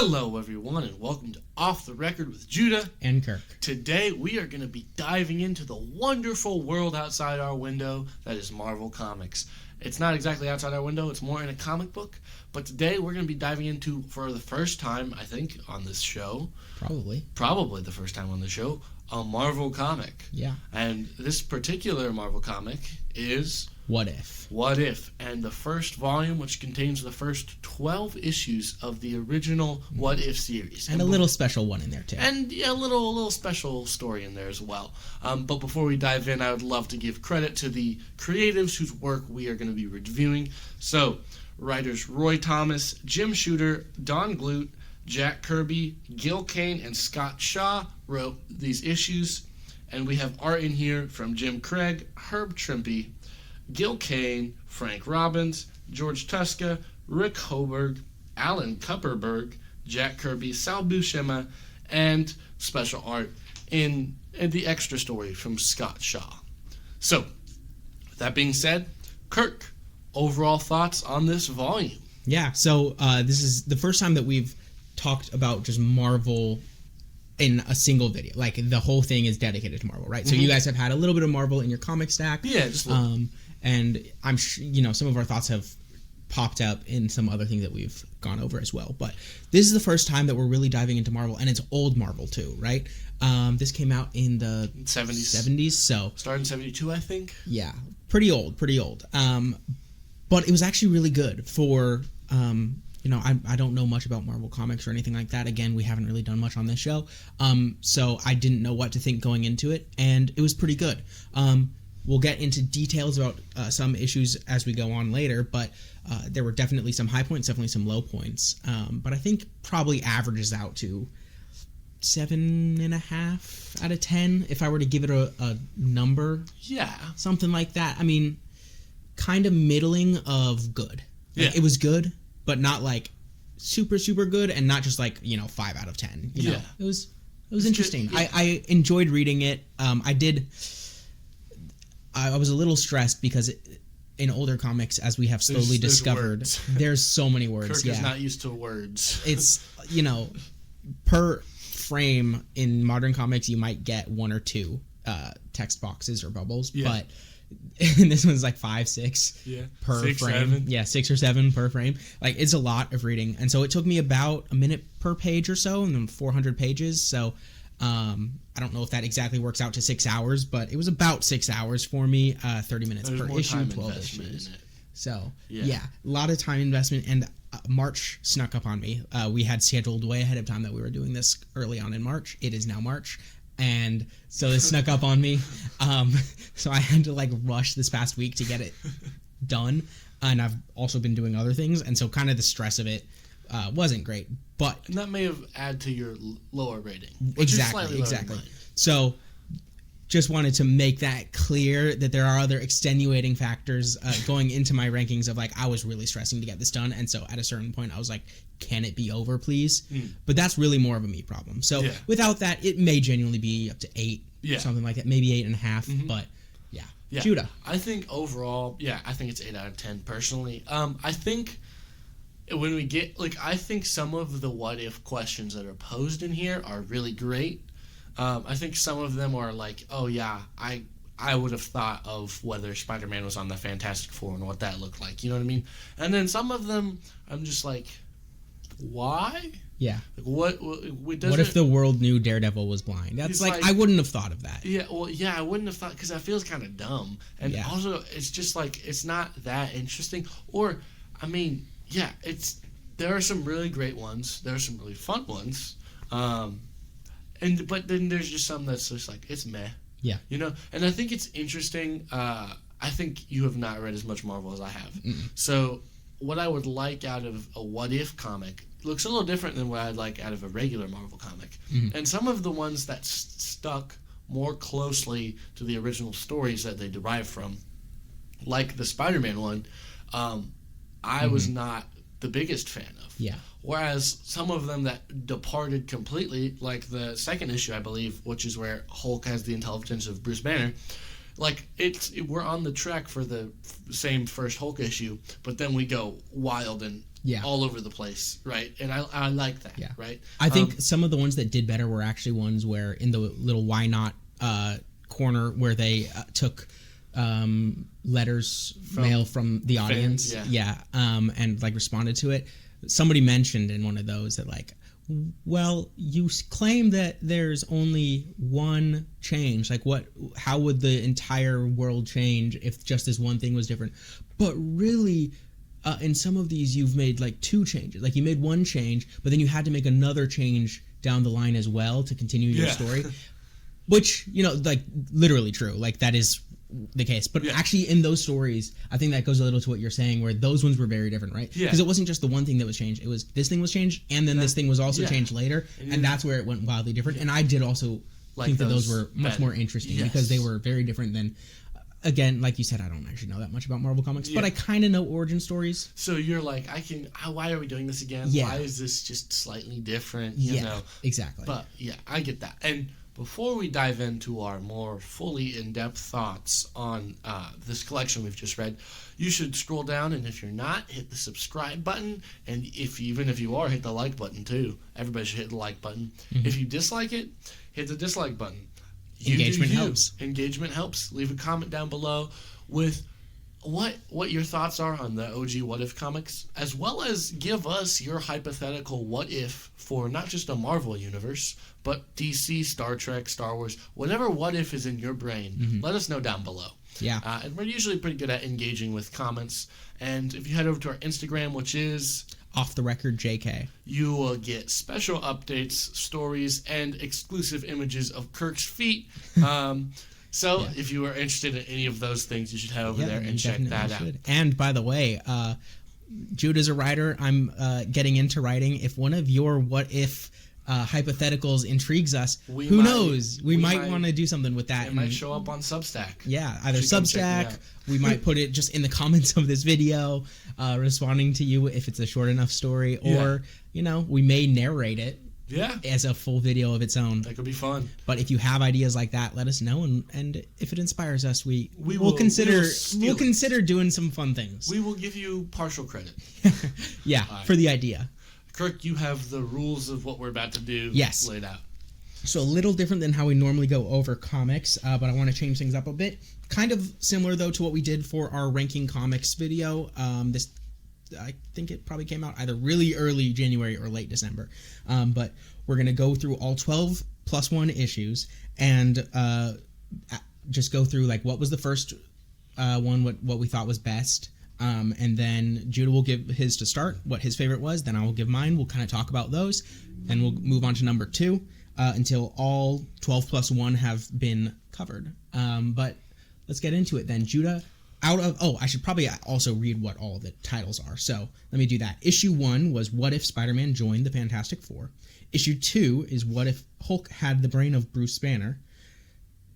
Hello, everyone, and welcome to Off the Record with Judah and Kirk. Today, we are going to be diving into the wonderful world outside our window that is Marvel Comics. It's not exactly outside our window, it's more in a comic book, but today we're going to be diving into, for the first time, I think, on this show, Probably the first time on the show, a Marvel comic. Yeah. And this particular Marvel comic is... What If? What If, and the first volume, which contains the first 12 issues of the original What If series. And a little special one in there, too. And yeah, a little special story in there as well. But before we dive in, I would love to give credit to the creatives whose work we are going to be reviewing. So, writers Roy Thomas, Jim Shooter, Don Glut, Jack Kirby, Gil Kane, and Scott Shaw wrote these issues. And we have art in here from Jim Craig, Herb Trimpe, Gil Kane, Frank Robbins, George Tuska, Rick Hoberg, Alan Kupperberg, Jack Kirby, Sal Buscema, and special art in the extra story from Scott Shaw. So, with that being said, Kirk, overall thoughts on this volume? Yeah, so this is the first time that we've talked about just Marvel in a single video. Like, the whole thing is dedicated to Marvel, right? So you guys have had a little bit of Marvel in your comic stack. Yeah, just a little. And I'm sure, some of our thoughts have popped up in some other things that we've gone over as well. But this is the first time that we're really diving into Marvel, and it's old Marvel too, right? This came out in the 70s, so... Started in 72, I think? Yeah, pretty old. But it was actually really good for... I don't know much about Marvel Comics or anything like that. Again, we haven't really done much on this show. So I didn't know what to think going into it, and it was pretty good. We'll get into details about some issues as we go on later, but there were definitely some high points, definitely some low points. But I think probably averages out to 7.5 out of 10 if I were to give it a number. Yeah. Something like that. I mean, kind of middling of good. Like, yeah. It was good, but not like super, super good, and not just like, 5 out of 10. Yeah. It was interesting. Yeah. I enjoyed reading it. I was a little stressed because in older comics, as we have slowly discovered, there's so many words. Kirk is not used to words. It's, per frame in modern comics, you might get one or two text boxes or bubbles, but and this one's like 5, 6 per 6, frame. 7. Yeah, 6 or 7 per frame. Like, it's a lot of reading. And so it took me about a minute per page or so, and then 400 pages. So I don't know if that exactly works out to 6 hours, but it was about 6 hours for me, 30 minutes per issue, 12 issues. So, yeah, a lot of time investment, and March snuck up on me. We had scheduled way ahead of time that we were doing this early on in March. It is now March, and so it snuck up on me. So I had to, rush this past week to get it done, and I've also been doing other things, and so kind of the stress of it wasn't great, but... And that may have added to your lower rating. Exactly. So, just wanted to make that clear that there are other extenuating factors going into my rankings of, I was really stressing to get this done, and so at a certain point I was like, can it be over, please? But that's really more of a me problem. So, without that, it may genuinely be up to 8, something like that, maybe 8.5, but... Yeah. Judah. I think overall, I think it's 8 out of 10 personally. I think... When we get, I think some of the what-if questions that are posed in here are really great. I think some of them are I would have thought of whether Spider-Man was on the Fantastic Four and what that looked like, you know what I mean? And then some of them, I'm just like, why? Yeah. What if the world knew Daredevil was blind? That's I wouldn't have thought of that. Yeah, I wouldn't have thought, because that feels kind of dumb. And also, it's just it's not that interesting. Or, I mean... Yeah, there are some really great ones. There are some really fun ones. But then there's just some that's just it's meh. Yeah. And I think it's interesting. I think you have not read as much Marvel as I have. So what I would like out of a What If comic looks a little different than what I'd like out of a regular Marvel comic. And some of the ones that stuck more closely to the original stories that they derive from, like the Spider-Man one, I was not the biggest fan of. Yeah. Whereas some of them that departed completely, like the second issue, I believe, which is where Hulk has the intelligence of Bruce Banner, we're on the track for the same first Hulk issue, but then we go wild and all over the place, right? And I like that, right? I think some of the ones that did better were actually ones where in the little why not corner where they took mail from the audience, and like responded to it. Somebody mentioned in one of those that like, well, you claim that there's only one change. Like, how would the entire world change if just this one thing was different? But really, in some of these, you've made like two changes. Like, you made one change, but then you had to make another change down the line as well to continue your story. Which, like, literally true. Like, that is the case. But actually, in those stories, I think that goes a little to what you're saying, where those ones were very different, right? Because it wasn't just the one thing that was changed. It was this thing was changed, and then this thing was also changed later, and that's where it went wildly different. And I did also think that those were much more interesting because they were very different than... Again, like you said, I don't actually know that much about Marvel Comics, but I kind of know origin stories. So you're like, why are we doing this again? Yeah. Why is this just slightly different? You know? Exactly. But I get that. And before we dive into our more fully in-depth thoughts on this collection we've just read, you should scroll down, and if you're not, hit the subscribe button. And even if you are, hit the like button too. Everybody should hit the like button. Mm-hmm. If you dislike it, hit the dislike button. Engagement helps. Engagement helps. Leave a comment down below with what your thoughts are on the OG What If comics, as well as give us your hypothetical what if for not just a Marvel universe, but DC, Star Trek, Star Wars, whatever what if is in your brain. Mm-hmm. Let us know down below. Yeah. And we're usually pretty good at engaging with comments. And if you head over to our Instagram, which is... Off the Record JK, you will get special updates, stories, and exclusive images of Kirk's feet. If you are interested in any of those things, you should head over there and check that out. And by the way, Jude is a writer. I'm getting into writing. If one of your what if hypotheticals intrigues us, who knows? We might want to do something with that. It might show up on Substack. Yeah, either Substack. We might put it just in the comments of this video, responding to you if it's a short enough story, or we may narrate it. Yeah. As a full video of its own. That could be fun. But if you have ideas like that, let us know, and if it inspires us, we'll consider doing some fun things. We will give you partial credit. For the idea. Kirk, you have the rules of what we're about to do laid out. So a little different than how we normally go over comics, but I want to change things up a bit. Kind of similar, though, to what we did for our ranking comics video. I think it probably came out either really early January or late December. But we're going to go through all 12 plus 1 issues and just go through like what was the first one, what we thought was best. And then Judah will give his to start, what his favorite was. Then I will give mine. We'll kind of talk about those. And we'll move on to number 2 until all 12 plus 1 have been covered. But let's get into it then. Judah, I should probably also read what all of the titles are. So let me do that. Issue 1 was What If Spider-Man Joined the Fantastic Four. Issue 2 is What If Hulk Had the Brain of Bruce Banner.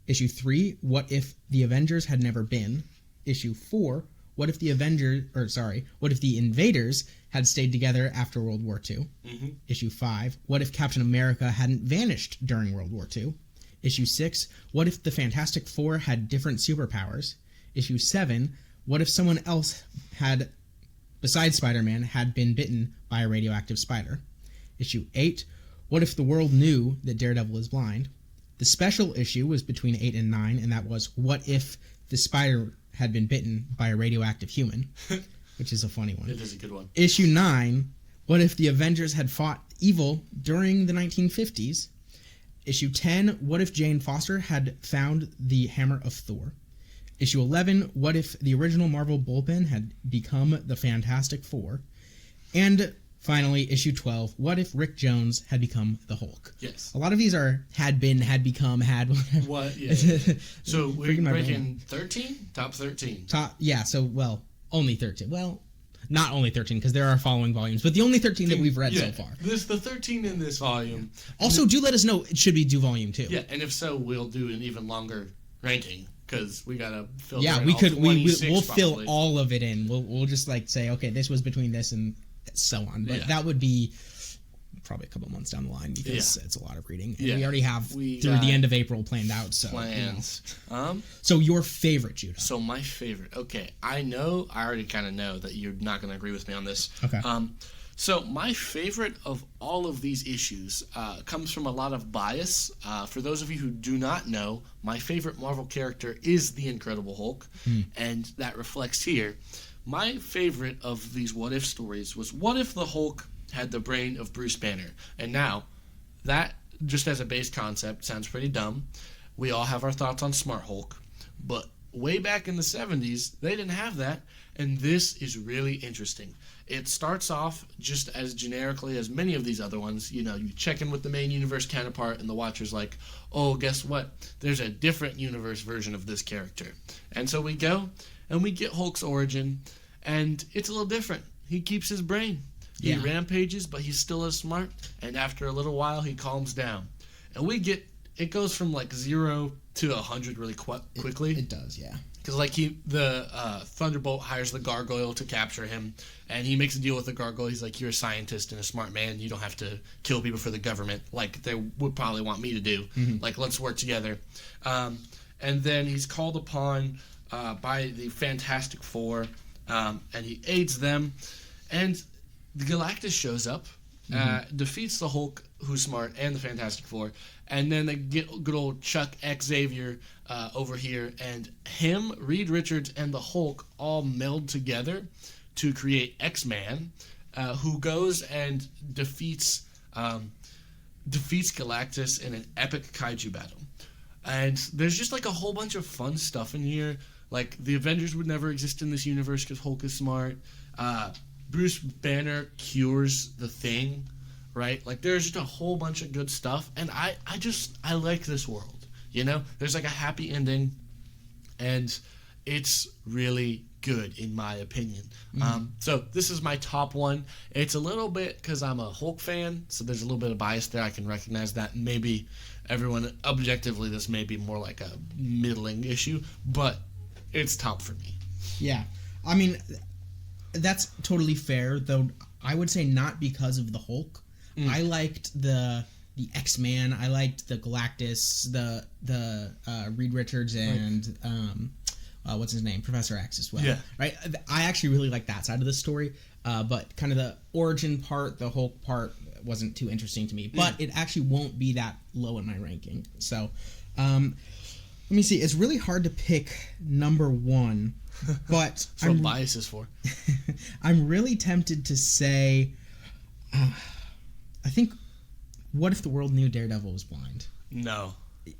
Issue 3, What If the Avengers Had Never Been. Issue 4, What if the Invaders had stayed together after World War II? Mm-hmm. Issue 5, What if Captain America hadn't vanished during World War II? Issue 6, What if the Fantastic Four had different superpowers? Issue 7, What if someone else besides Spider-Man, had been bitten by a radioactive spider? Issue 8, What if the world knew that Daredevil is blind? The special issue was between 8 and 9, and that was What if the spider had been bitten by a radioactive human, which is a funny one. It is a good one. Issue 9, What if the Avengers had fought evil during the 1950s? Issue 10, What if Jane Foster had found the hammer of Thor? Issue 11, What if the original Marvel Bullpen had become the Fantastic Four? And finally, issue 12, What if Rick Jones had become the Hulk? Yes. A lot of these are had been, had become, had whatever. What? Yeah. So we're breaking 13? Top 13. Only 13. Well, not only 13, because there are following volumes, but the only 13 that we've read so far. There's the 13 in this volume. Also, do let us know, should we do volume 2? Yeah, and if so, we'll do an even longer ranking. Because we gotta fill. We'll fill all of it in. We'll just like say, okay, this was between this and so on. But that would be probably a couple months down the line because it's a lot of reading. And Yeah. we already have through the end of April planned out. So plans. So your favorite, Judah? So my favorite. Okay, I already kind of know that you're not going to agree with me on this. Okay. So my favorite of all of these issues comes from a lot of bias. For those of you who do not know, my favorite Marvel character is the Incredible Hulk, and that reflects here. My favorite of these what if stories was, what if the Hulk had the brain of Bruce Banner? And now, that, just as a base concept, sounds pretty dumb. We all have our thoughts on Smart Hulk, but way back in the 70s, they didn't have that, and this is really interesting. It starts off just as generically as many of these other ones. You check in with the main universe counterpart, and the Watcher's like, oh, guess what? There's a different universe version of this character. And so we go, and we get Hulk's origin, and it's a little different. He keeps his brain. He rampages, but he's still as smart, and after a little while, he calms down. And it goes from like 0 to 100 really quickly. It does, yeah. Because the Thunderbolt hires the Gargoyle to capture him, and he makes a deal with the Gargoyle. He's like, you're a scientist and a smart man. You don't have to kill people for the government like they would probably want me to do. Like, let's work together. And then he's called upon by the Fantastic Four, and he aids them. And the Galactus shows up, defeats the Hulk, who's smart, and the Fantastic Four. And then they get good old Chuck Xavier over here, and him, Reed Richards, and the Hulk all meld together to create X-Man, who goes and defeats Galactus in an epic kaiju battle. And there's just like a whole bunch of fun stuff in here. Like, the Avengers would never exist in this universe because Hulk is smart. Bruce Banner cures the Thing. Right? Like, there's just a whole bunch of good stuff, and I like this world, There's like a happy ending, and it's really good in my opinion. So this is my top one. It's a little bit because I'm a Hulk fan, so there's a little bit of bias there. I can recognize that. Maybe everyone, objectively, this may be more like a middling issue, but it's top for me. Yeah. I mean, that's totally fair, though I would say not because of the Hulk. I liked the X-Man. I liked the Galactus, the Reed Richards, and what's his name, Professor X as well. Yeah. Right. I actually really like that side of the story, but kind of the origin part, the Hulk part, wasn't too interesting to me. But it actually won't be that low in my ranking. So, let me see. It's really hard to pick number one, but that's what bias is for. I'm really tempted to say. I think, what if the world knew Daredevil was blind? No.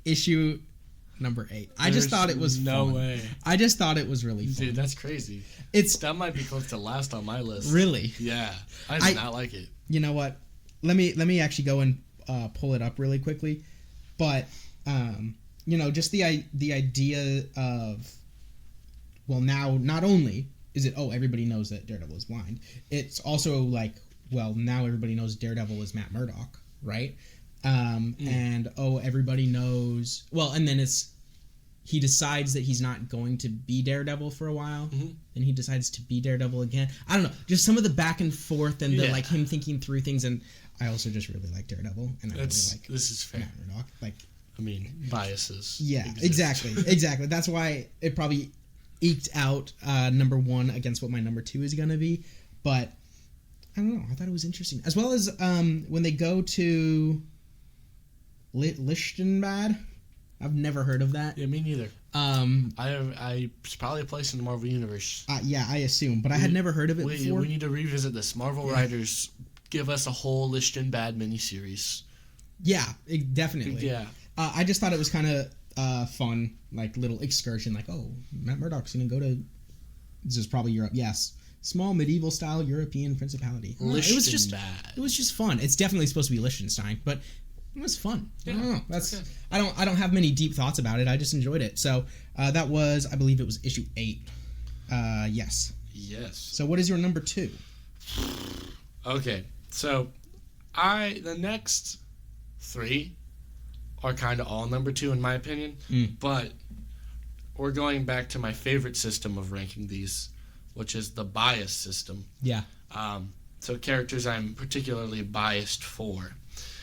Issue number 8. I just thought it was fun. No way. I just thought it was really fun. Dude, that's crazy. That might be close to last on my list. Really? Yeah. I did not like it. You know what? Let me actually go and pull it up really quickly. But, just the idea of, well, now not only is it, everybody knows that Daredevil is blind, it's also like, well, now everybody knows Daredevil is Matt Murdock, right? And, everybody knows... Well, and then he decides that he's not going to be Daredevil for a while. Then he decides to be Daredevil again. I don't know. Just some of the back and forth and the him thinking through things. And I also just really like Daredevil. And I really like this is fair. Matt Murdock. Biases. Yeah, exist. Exactly. That's why it probably eked out number 1 against what my number 2 is going to be. But... I don't know. I thought it was interesting. As well as when they go to Lichtenbad. I've never heard of that. Yeah, me neither. It's probably a place in the Marvel Universe. Yeah, I assume. But I had never heard of it before. We need to revisit this. Marvel writers give us a whole Lichtenbad miniseries. Yeah, definitely. Yeah. I just thought it was kind of fun, like little excursion. Like, Matt Murdock's going to go to... This is probably Europe. Yes. Small medieval style European principality. It was just fun. It's definitely supposed to be Liechtenstein, but it was fun. Yeah, I don't know. That's I don't have many deep thoughts about it. I just enjoyed it. So that was, I believe it was issue 8. Yes. So what is your number 2? Okay. So the next 3 are kind of all number 2 in my opinion, but we're going back to my favorite system of ranking these, which is the bias system. Yeah. So characters I'm particularly biased for.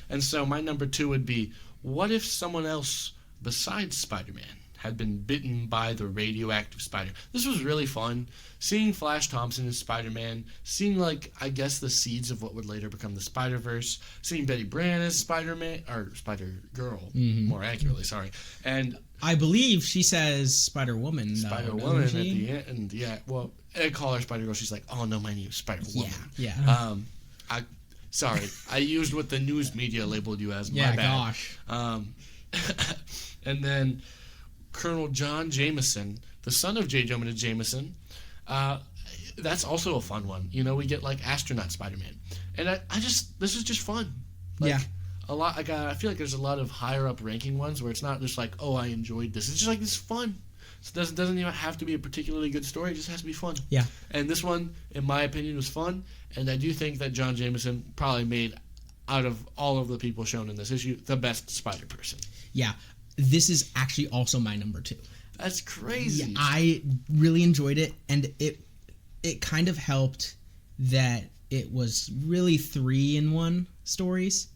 And so my number 2 would be, what if someone else besides Spider-Man had been bitten by the radioactive spider? This was really fun. Seeing Flash Thompson as Spider-Man, seeing, like, I guess the seeds of what would later become the Spider-Verse, seeing Betty Brant as Spider-Man, or Spider-Girl, more accurately, sorry. And I believe she says Spider-Woman, though, Spider-Woman at she? the end, yeah, well, I call her Spider-Girl, she's like, oh no, my name is Spider-Woman. Yeah. Sorry, I used what the news media labeled you as, my yeah, bad. gosh. And then Colonel John Jameson, the son of J. Jonah Jameson. That's also a fun one. You know, we get like astronaut Spider-Man, and this is just fun. Like, yeah. A lot. I feel like there's a lot of higher up ranking ones where it's not just like, oh, I enjoyed this. It's just like, it's fun. It doesn't even have to be a particularly good story. It just has to be fun. Yeah. And this one, in my opinion, was fun. And I do think that John Jameson probably made, out of all of the people shown in this issue, the best Spider-Person. Yeah. This is actually also my number 2. That's crazy. Yeah, I really enjoyed it, and it kind of helped that it was really 3-in-1 stories.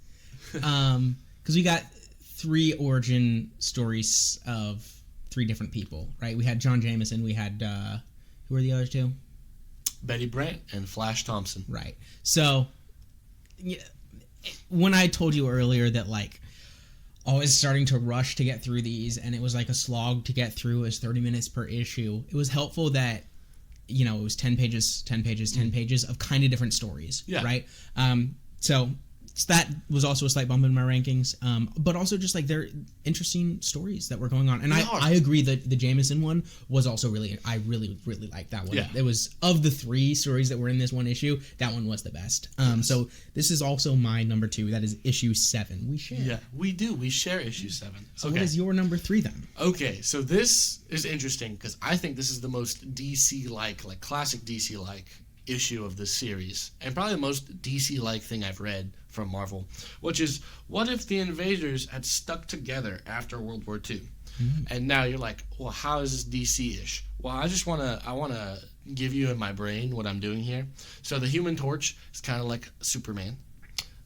Because we got 3 origin stories of 3 different people, right? We had John Jameson, we had, who were the other 2? Betty Brant and Flash Thompson. Right. So, when I told you earlier that, like, I was starting to rush to get through these, and it was like a slog to get through, as 30 minutes per issue, it was helpful that, you know, it was 10 pages, 10 pages, 10 pages of kind of different stories, right? So that was also a slight bump in my rankings, but also just like they're interesting stories that were going on. And I agree that the Jameson one was also I really liked that one. Yeah. It was, of the 3 stories that were in this one issue, that one was the best. So this is also my number 2. That is issue 7. We share. Yeah, we do. We share issue 7. So what is your number 3 then? Okay, so this is interesting because I think this is the most DC-like, like classic DC-like issue of this series, and probably the most DC-like thing I've read from Marvel, which is, what if the Invaders had stuck together after World War II? And now you're like, well, how is this DC-ish? Well, I want to give you in my brain what I'm doing here. So the Human Torch is kind of like Superman.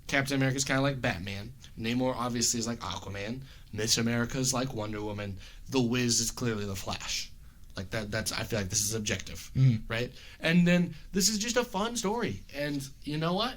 Captain America is kind of like Batman. Namor obviously is like Aquaman. Miss America is like Wonder Woman. The Wiz is clearly the Flash. Like that's I feel like this is objective, right? And then this is just a fun story. And you know what?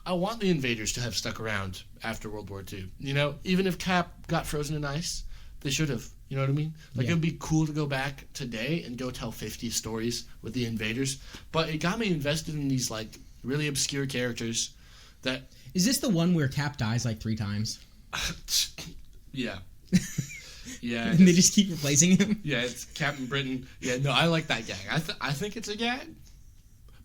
I want the Invaders to have stuck around after World War II. You know, even if Cap got frozen in ice, they should have. You know what I mean? Like, it'd be cool to go back today and go tell 50 stories with the Invaders. But it got me invested in these, like, really obscure characters that... Is this the one where Cap dies, like, 3 times? Yeah. Yeah. And they just keep replacing him? Yeah, it's Captain Britain. Yeah, no, I like that gag. I think it's a gag.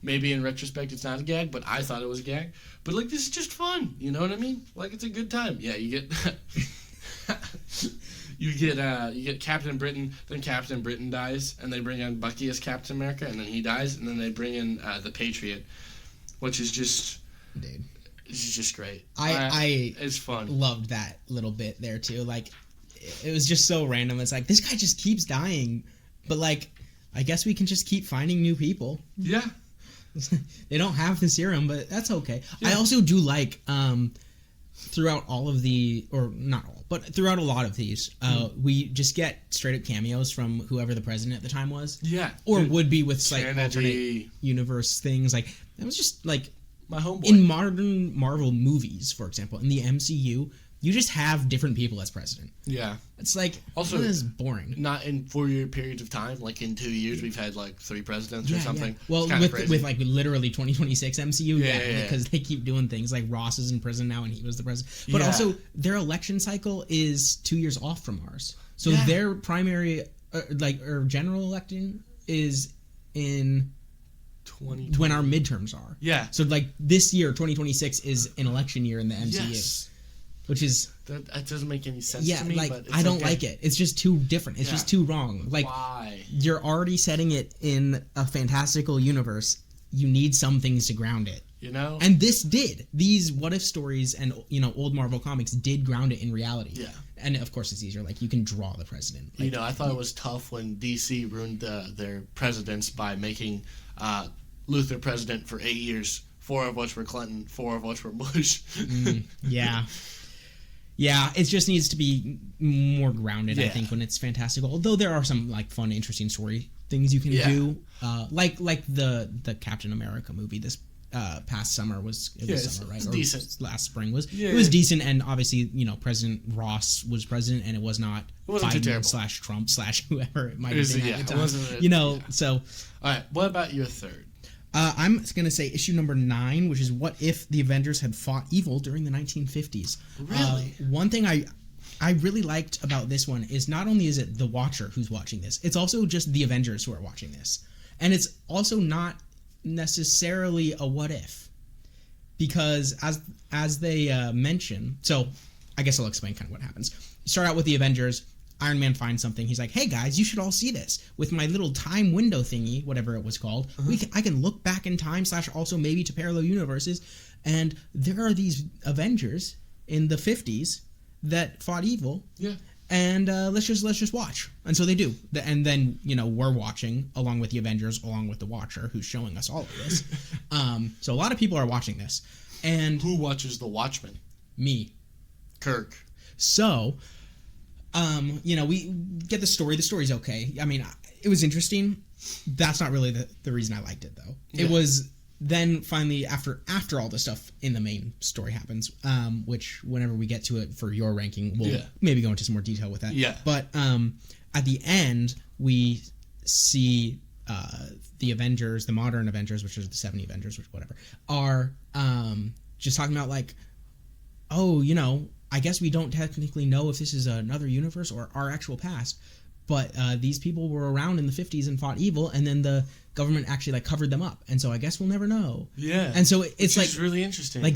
Maybe in retrospect it's not a gag, but I thought it was a gag. But, like, this is just fun. You know what I mean? Like, it's a good time. Yeah, you get... You get Captain Britain, then Captain Britain dies, and they bring in Bucky as Captain America, and then he dies, and then they bring in the Patriot, which is just... Dude. It's just great. It's fun. Loved that little bit there, too. Like, it was just so random. It's like, this guy just keeps dying, but, like, I guess we can just keep finding new people. Yeah. They don't have the serum, but that's okay. Yeah. I also do like... throughout all of the, or not all, but throughout a lot of these, we just get straight up cameos from whoever the president at the time was. Yeah. Or would be with like Kennedy. alternate universe things. Like, it was just like, My homeboy. in modern Marvel movies, for example, in the MCU, you just have different people as president. Yeah. It's like, also, this is boring. Not in 4-year periods of time. Like, in 2 years, we've had, like, 3 presidents or something. Yeah. Well, with, like, literally 2026 MCU, yeah. because they keep doing things. Like, Ross is in prison now, and he was the president. But also, their election cycle is 2 years off from ours. So their primary, or general election is in... when our midterms are. Yeah. So, like, this year, 2026, is an election year in the MCU. Yes. Which is... That doesn't make any sense to me, like, but it's I don't okay. like it. It's just too different. It's just too wrong. Like, why? You're already setting it in a fantastical universe. You need some things to ground it. You know? And this did. These what-if stories and, old Marvel comics did ground it in reality. Yeah. And, of course, it's easier. Like, you can draw the president. Like, I thought it was tough when DC ruined their presidents by making Luther president for 8 years 4 of which were Clinton, 4 of which were Bush. Yeah. Yeah, it just needs to be more grounded, I think, when it's fantastical. Although there are some like fun, interesting story things you can do, like the Captain America movie this past summer was summer, right? It's decent. Last spring was it was decent, and obviously President Ross was president, and it was not Biden / Trump / whoever it might have been at the time. So all right, what about your third? I'm going to say issue number 9, which is what if the Avengers had fought evil during the 1950s. Really? One thing I really liked about this one is not only is it the Watcher who's watching this, it's also just the Avengers who are watching this. And it's also not necessarily a what if. Because as they mention, so I guess I'll explain kind of what happens. Start out with the Avengers. Iron Man finds something. He's like, hey guys, you should all see this. With my little time window thingy, whatever it was called, I can look back in time / also maybe to parallel universes, and there are these Avengers in the 50s that fought evil. Yeah. And let's just watch. And so they do. And then, we're watching along with the Avengers, along with the Watcher, who's showing us all of this. So a lot of people are watching this. And who watches The Watchmen? Me. Kirk. So we get the story. The story's okay. I mean, it was interesting. That's not really the reason I liked it, though. Yeah. It was then finally after all the stuff in the main story happens, which whenever we get to it for your ranking, we'll maybe go into some more detail with that. Yeah. But at the end, we see the Avengers, the modern Avengers, which are the 70 Avengers, which whatever, are just talking about like, I guess we don't technically know if this is another universe or our actual past, but these people were around in the 50s and fought evil, and then the government actually like covered them up, and so I guess we'll never know. Yeah. And so it's like really interesting. Like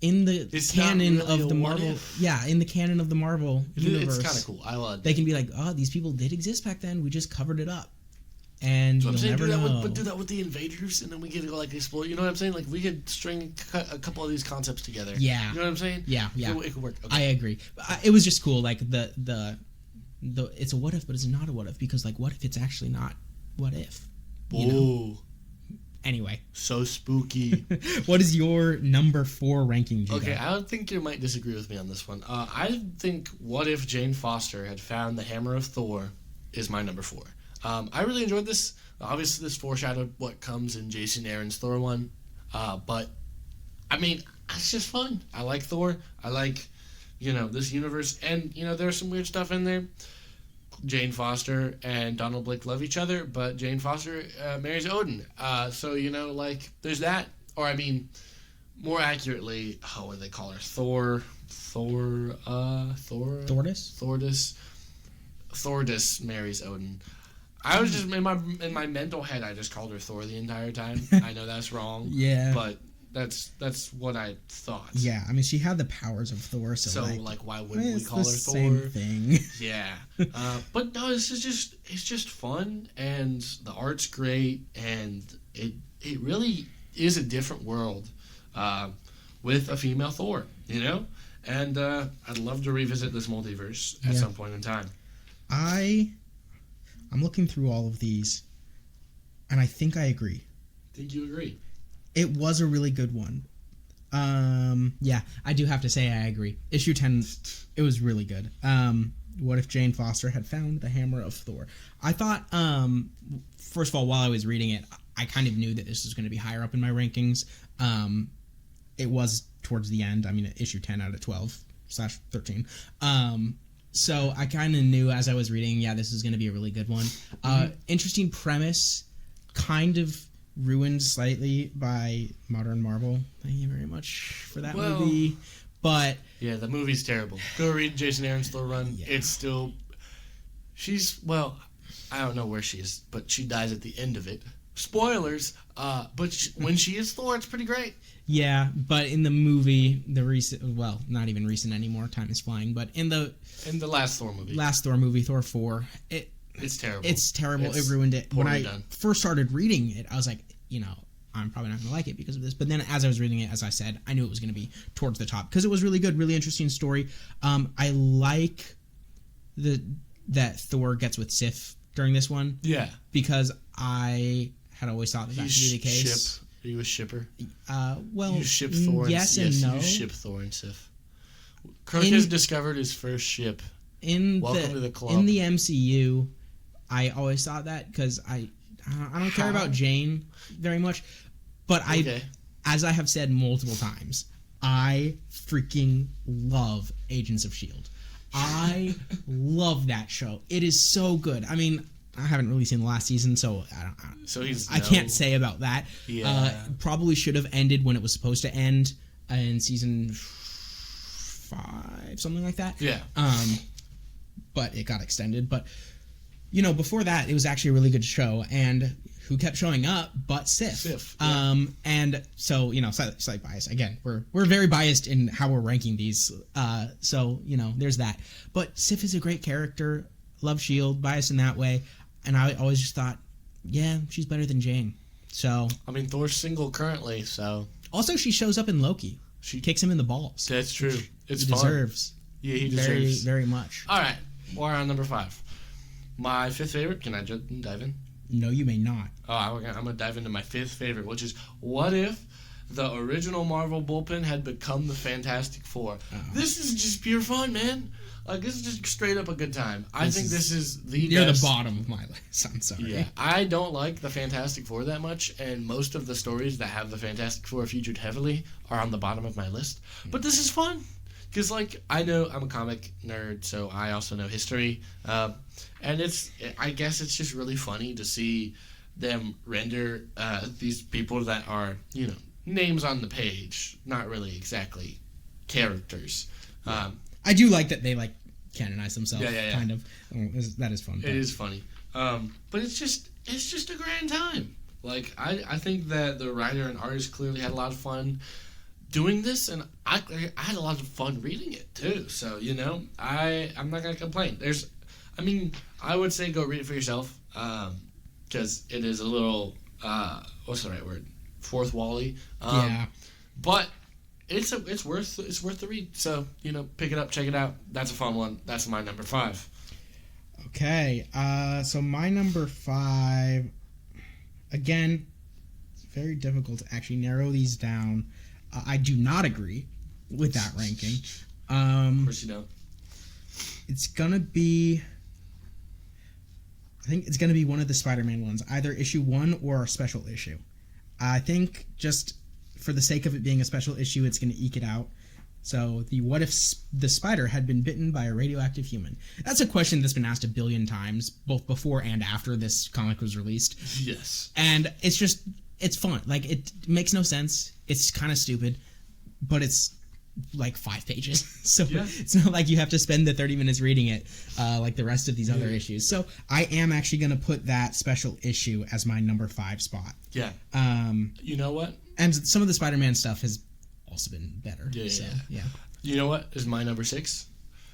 in the canon really of the Marvel, in the canon of the Marvel universe, it's kind of cool. I love. They can be like, oh, these people did exist back then. We just covered it up. And so you'll never know. Do that with the Invaders, and then we get to go like explore. You know what I'm saying? Like we could string a couple of these concepts together. Yeah. You know what I'm saying? Yeah. It could work. Okay. I agree. It was just cool. Like the it's a what if, but it's not a what if, because like what if it's actually not what if? Ooh. Anyway. So spooky. What is your number 4 ranking, Judah? Okay, I think you might disagree with me on this one. I think what if Jane Foster had found the hammer of Thor is my number 4. I really enjoyed this. Obviously, this foreshadowed what comes in Jason Aaron's Thor 1. But, I mean, it's just fun. I like Thor. I like, this universe. And, there's some weird stuff in there. Jane Foster and Donald Blake love each other, but Jane Foster marries Odin. So, there's that. Or, I mean, more accurately, what do they call her? Thordis marries Odin. I was just in my mental head. I just called her Thor the entire time. I know that's wrong. Yeah, but that's what I thought. Yeah, I mean, she had the powers of Thor, so why wouldn't we call her Thor? Same thing. Yeah, but no, it's just fun, and the art's great, and it really is a different world with a female Thor, And I'd love to revisit this multiverse at some point in time. I'm looking through all of these, and I think I agree. Think you agree? It was a really good one. Yeah, I do have to say I agree. Issue 10, it was really good. What if Jane Foster had found the hammer of Thor? I thought, first of all, while I was reading it, I kind of knew that this was going to be higher up in my rankings. It was towards the end. I mean, issue 10 out of 12/13. So I kind of knew as I was reading, this is going to be a really good one. Interesting premise, kind of ruined slightly by modern Marvel. Thank you very much for that movie. But yeah, the movie's terrible. Go read Jason Aaron's Thor run. Yeah. It's still... I don't know where she is, but she dies at the end of it. Spoilers. But when she is Thor, it's pretty great. Yeah, but in the movie, not even recent anymore, time is flying, but in the last Thor movie, Thor 4, it's terrible. It's terrible. It ruined it. When I first started reading it, I was like, I'm probably not going to like it because of this. But then as I was reading it, as I said, I knew it was going to be towards the top because it was really good, really interesting story. I like that Thor gets with Sif during this one. Yeah. Because I had always thought that should be the case. Are you a shipper? Well, You ship Thor yes and and yes, no. you ship Thor and Sif. Kirk has discovered his first ship. Welcome to the club. In the MCU, I always thought that because I don't care about Jane very much, but as I have said multiple times, I freaking love Agents of S.H.I.E.L.D. I love that show. It is so good. I mean, I haven't really seen the last season, so I can't say about that. Yeah. Probably should have ended when it was supposed to end in season 5, something like that. Yeah. But it got extended. But, before that, it was actually a really good show. And who kept showing up but Sif? Yeah. And so, slight bias. Again, we're very biased in how we're ranking these. So, there's that. But Sif is a great character. Love S.H.I.E.L.D., biased in that way. And I always just thought, yeah, she's better than Jane. So. I mean, Thor's single currently, so. Also, she shows up in Loki. She kicks him in the balls. That's true. It's he fun. Deserves. Yeah, he deserves. Very, very much. All right. We're on number 5. My 5th favorite. Can I dive in? No, you may not. Oh, I'm going to dive into my 5th favorite, which is what if the original Marvel Bullpen had become the Fantastic Four? This is just pure fun, man. Like, this is just straight up a good time. I think this is the near best. The bottom of my list. I'm sorry. Yeah, I don't like the Fantastic Four that much, and most of the stories that have the Fantastic Four featured heavily are on the bottom of my list. But this is fun. Because, I know I'm a comic nerd, so I also know history. And I guess it's just really funny to see them render these people that are, names on the page, not really exactly characters. I do like that they, canonize themselves, yeah. kind of. That is fun. It is funny. But it's just a grand time. I think that the writer and artist clearly had a lot of fun doing this, and I had a lot of fun reading it too. So I'm not gonna complain. I would say go read it for yourself, because it is a little what's the right word? Fourth Wally. Yeah. But it's worth the read. So pick it up, check it out. That's a fun one. That's my number 5. Okay. So my number 5. Again, it's very difficult to actually narrow these down. I do not agree with that ranking. Of course you don't. It's gonna be. I think it's gonna be one of the Spider-Man ones, either issue 1 or a special issue. I think just for the sake of it being a special issue, it's gonna eke it out. So the what if the spider had been bitten by a radioactive human? That's a question that's been asked a billion times, both before and after this comic was released. Yes. And it's fun. It makes no sense. It's kind of stupid, but it's 5 pages. So It's not like you have to spend the 30 minutes reading it like the rest of these other issues. So I am actually going to put that special issue as my number 5 spot. Yeah. You know what? And some of the Spider-Man stuff has also been better. Yeah. You know what is my number 6?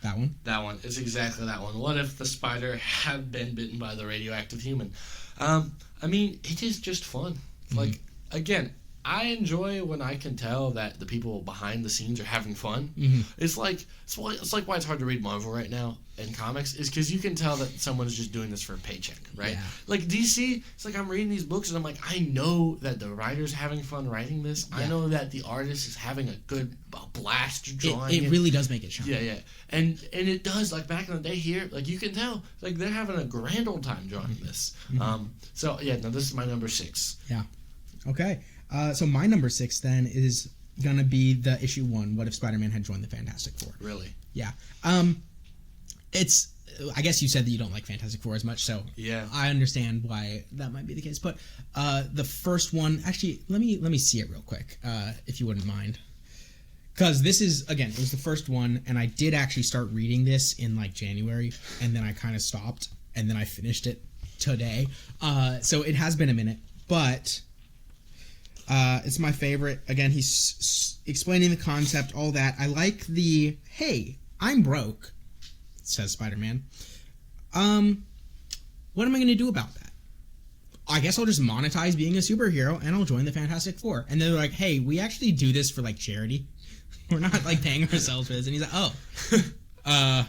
That one? That one. It's exactly that one. What if the spider had been bitten by the radioactive human? It is just fun. Mm-hmm. Again, I enjoy when I can tell that the people behind the scenes are having fun. Mm-hmm. It's like why it's hard to read Marvel right now in comics is because you can tell that someone's just doing this for a paycheck, right? Yeah. DC, it's I'm reading these books and I'm like, I know that the writer's having fun writing this. Yeah. I know that the artist is having a good blast drawing. It really does make it shine. Yeah. And it does, back in the day here, you can tell, they're having a grand old time drawing this. Mm-hmm. This is my number 6. Yeah. Okay. So my number 6 then is gonna be the issue 1. What if Spider-Man had joined the Fantastic Four? Really? Yeah. It's. I guess you said that you don't like Fantastic Four as much, so yeah, I understand why that might be the case. But the first one, actually, let me see it real quick, if you wouldn't mind, because this is it was the first one, and I did actually start reading this in January, and then I kind of stopped, and then I finished it today. So it has been a minute, but. It's my favorite. Again, he's explaining the concept, all that. I like the, hey, I'm broke, says Spider-Man. What am I going to do about that? I guess I'll just monetize being a superhero, and I'll join the Fantastic Four. And they're like, hey, we actually do this for, charity. We're not, paying ourselves for this. And he's like, oh.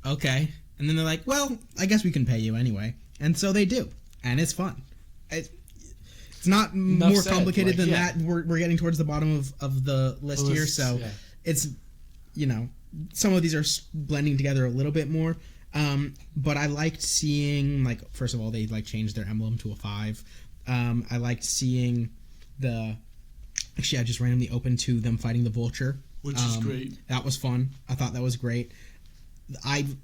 Okay. And then they're like, well, I guess we can pay you anyway. And so they do. And it's fun. It's not Enough more said, complicated like, than yeah. that. We're getting towards the bottom of the list here, so yeah. it's, you know, some of these are blending together a little bit more. But I liked seeing, like, first of all, they like changed their emblem to a 5. I liked seeing actually I just randomly opened to them fighting the Vulture, which is great. That was fun. I thought that was great. I've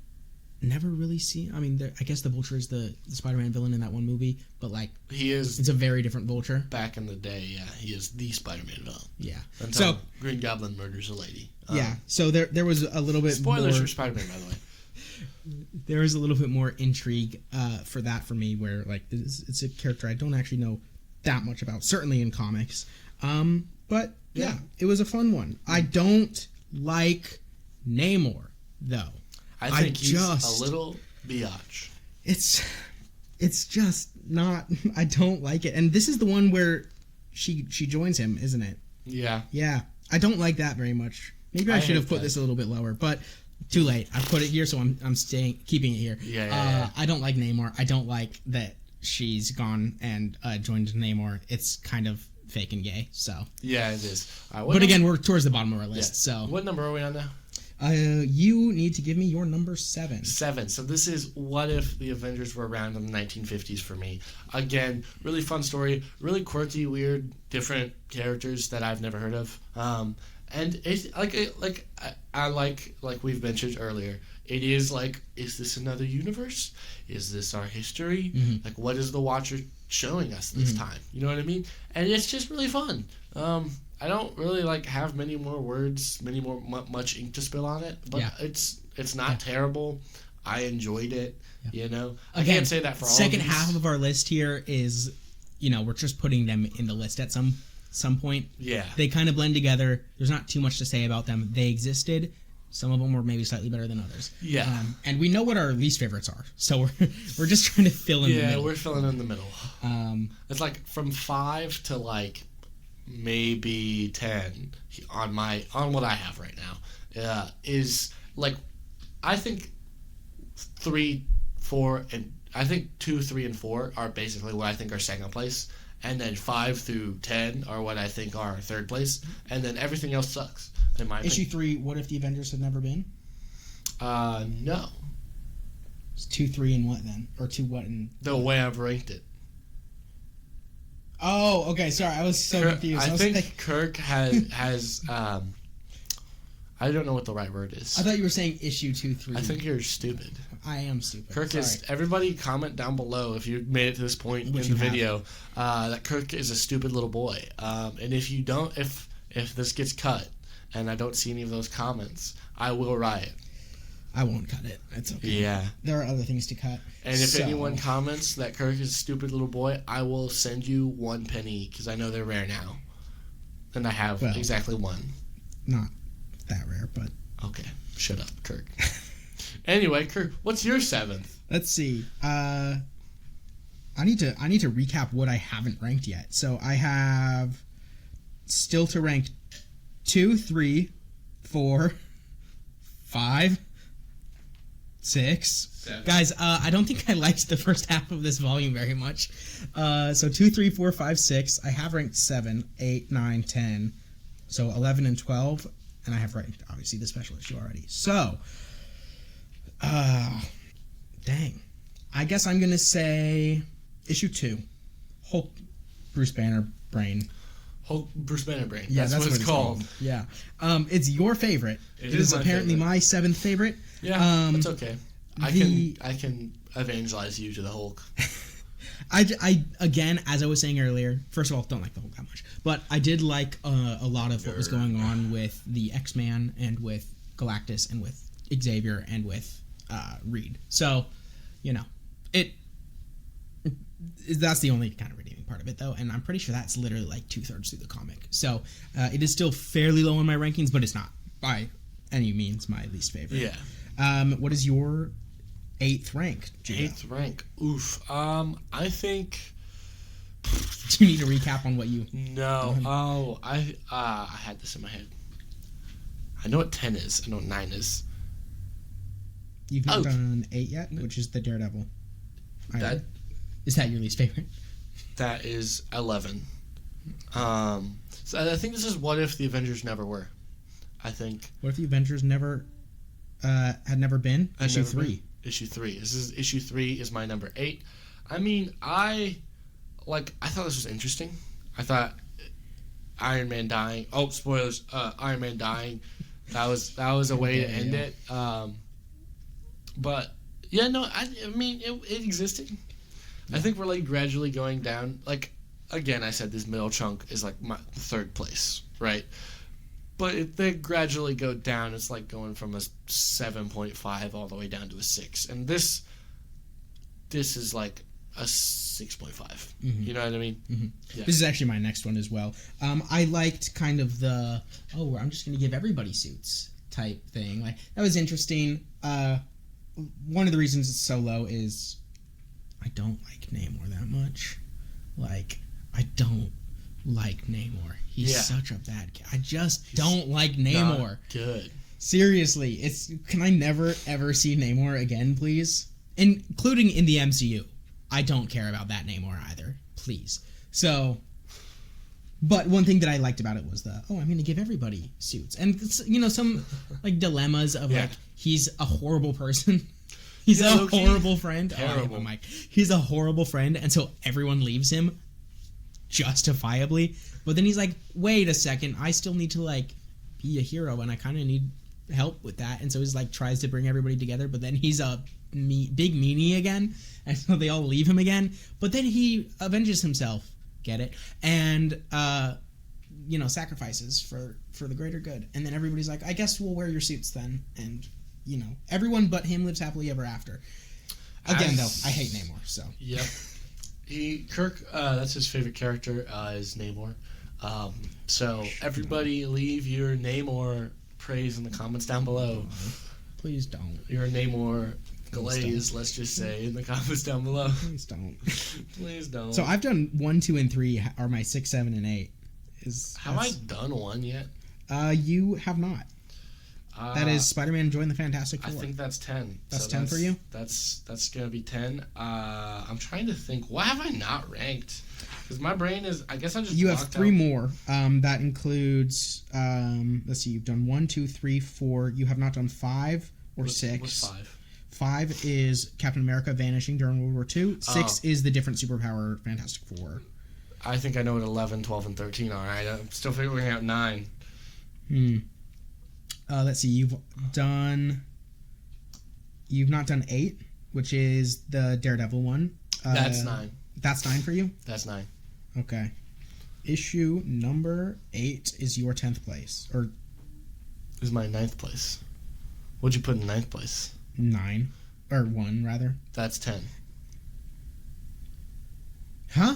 never really seen. I mean, I guess the Vulture is the Spider-Man villain in that one movie, but like he is. It's a very different Vulture. Back in the day, yeah, he is the Spider-Man villain. Yeah. Until Green Goblin murders a lady. Yeah. So there was a little bit spoilers more, for Spider-Man, by the way. There was a little bit more intrigue for that for me, where like it's a character I don't actually know that much about, certainly in comics. But yeah, it was a fun one. I don't like Namor though. I think he's a little biatch. It's just not. I don't like it. And this is the one where she joins him, isn't it? Yeah. Yeah. I don't like that very much. Maybe I should have put this a little bit lower, but too late. I put it here, so I'm keeping it here. Yeah. I don't like Namor. I don't like that she's gone and joined Namor. It's kind of fake and gay. So yeah, it is. But again, we're towards the bottom of our list. So what number are we on now? You need to give me your number 7. 7. So this is what if the Avengers were around in the 1950s for me. Again, really fun story, really quirky, weird, different characters that I've never heard of. And it's I like we've mentioned earlier. It is like, is this another universe? Is this our history? Mm-hmm. Like, what is the Watcher showing us this time? You know what I mean? And it's just really fun. I don't really have many more words, much ink to spill on it, but it's not terrible. I enjoyed it. Yeah. You know, I can't say that for all. Second half of our list here is, we're just putting them in the list at some point. Yeah, they kind of blend together. There's not too much to say about them. They existed. Some of them were maybe slightly better than others. Yeah, and we know what our least favorites are, so we're just trying to fill in the middle. Yeah, we're filling in the middle. It's like from 5 to maybe 10 on what I have right now. Is I think 3, 4, and I think 2, 3, and 4 are basically what I think are second place, and then 5 through 10 are what I think are third place, and then everything else sucks. In my Issue 3, what if the Avengers had never been? No. It's 2, 3, and what then? Or 2 what and... The way I've ranked it. Oh, okay, sorry, I was so confused. I think Kirk has I don't know what the right word is. I thought you were saying issue 2, 3. I think you're stupid. I am stupid. Kirk is... Everybody comment down below if you made it to this point in the video that Kirk is a stupid little boy. And if you don't... If this gets cut and I don't see any of those comments, I will riot. I won't cut it. It's okay. Yeah. There are other things to cut. And if anyone comments that Kirk is a stupid little boy, I will send you 1 penny because I know they're rare now. And I have exactly 1. Not that rare, but... Okay. Shut up, Kirk. Anyway, Kirk, what's your 7th? Let's see. I need to recap what I haven't ranked yet. So I have still to rank 2, 3, 4, 5, 6. 7. Guys, I don't think I liked the first half of this volume very much. So 2, 3, 4, 5, 6. I have ranked 7, 8, 9, 10. So 11 and 12. And I have ranked, obviously, the special issue already. So, dang. I guess I'm going to say issue 2. Hulk Bruce Banner Brain. Hulk Bruce Banner Brain. Yeah, that's what it's called. Yeah. It's your favorite. It is apparently my 7th favorite. Yeah, that's okay. I can evangelize you to the Hulk. I again, as I was saying earlier, first of all, don't like the Hulk that much, but I did like a lot of what was going on with the X-Man and with Galactus and with Xavier and with Reed. So, that's the only kind of redeeming part of it, though, and I'm pretty sure that's literally 2/3 through the comic. So it is still fairly low in my rankings, but it's not by any means my least favorite. Yeah. What is your 8th rank, Gio? 8th rank. Oof. I think... Do you need a recap on what you... No. Oh, I had this in my head. I know what 10 is. I know what 9 is. You've not done 8 yet, which is the Daredevil. That... Is that your least favorite? That is 11. So I think this is what if the Avengers never were. I think. What if the Avengers never had never been? Issue 3. Issue 3. This is issue 3 is my number 8. I mean, I thought this was interesting. I thought Iron Man dying. Oh, spoilers! Iron Man dying. That was a way to end it. But yeah, no, I mean it existed. Yeah. I think we're like gradually going down. Like again, I said this middle chunk is like my third place, right? But if they gradually go down, it's like going from a 7.5 all the way down to a 6, and this is like a 6.5. Mm-hmm. You know what I mean? Mm-hmm. Yeah. This is actually my next one as well. I liked kind of the I'm just going to give everybody suits type thing. Like that was interesting. One of the reasons it's so low is I don't like Namor that much. Like I don't like Namor. He's such a bad guy. I just don't like Namor. Not good. Seriously, can I never ever see Namor again, please? Including in the MCU. I don't care about that Namor either. Please. So, but one thing that I liked about it was I'm going to give everybody suits. And, some, like, dilemmas of, like, he's a horrible person. He's a horrible friend. Terrible. He's a horrible friend, and so everyone leaves him justifiably. But then he's like, wait a second, I still need to, like, be a hero, and I kind of need help with that. And so he's, like, tries to bring everybody together, but then he's a big meanie again, and so they all leave him again, but then he avenges himself, get it, and sacrifices for the greater good, and then everybody's like, I guess we'll wear your suits then, and everyone but him lives happily ever after. Again, though, I hate Namor, so yep. Kirk, that's his favorite character, is Namor. So everybody leave your Namor praise in the comments down below. Please don't. Your Namor glaze, let's just say, in the comments down below. Please don't. Please don't. So I've done 1, 2, and 3 are my 6, 7, and 8. Have I done 1 yet? You have not. That is Spider-Man Join the Fantastic Four. I think that's 10. That's 10 for you? That's gonna be 10. I'm trying to think. Why have I not ranked? Because my brain is. I guess I just. You have 3 more. That includes. Let's see. You've done 1, 2, 3, 4. You have not done 5 or 6. What's 5? 5 is Captain America vanishing during World War II. 6 is the different superpower Fantastic Four. I think I know what 11, 12, and 13 are. I'm still figuring out 9. Let's see. You've not done 8, which is the Daredevil one. That's 9. That's 9 for you? That's 9. Okay. Issue number 8 is your 10th place. Or is my 9th place. What'd you put in 9th place? 9. Or 1, rather. That's 10. Huh?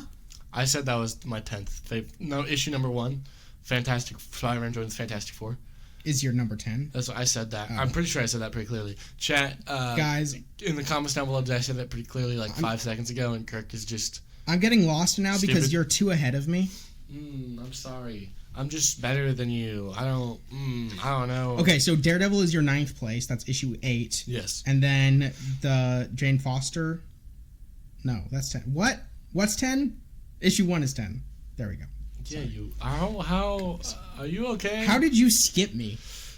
I said that was my 10th. No, issue number 1. Fantastic Spider-Man joins Fantastic Four. Is your number 10? That's what I said that. I'm pretty sure I said that pretty clearly. Chat, guys, in the comments down below, did I say that pretty clearly 5 seconds ago? And Kirk is just. I'm getting lost now stupid. Because you're 2 ahead of me. I'm sorry. I'm just better than you. I don't know. Okay, so Daredevil is your 9th place. That's issue 8. Yes. And then the Jane Foster. No, that's 10. What? What's 10? Issue 1 is 10. There we go. Yeah, you. How are you okay? How did you skip me?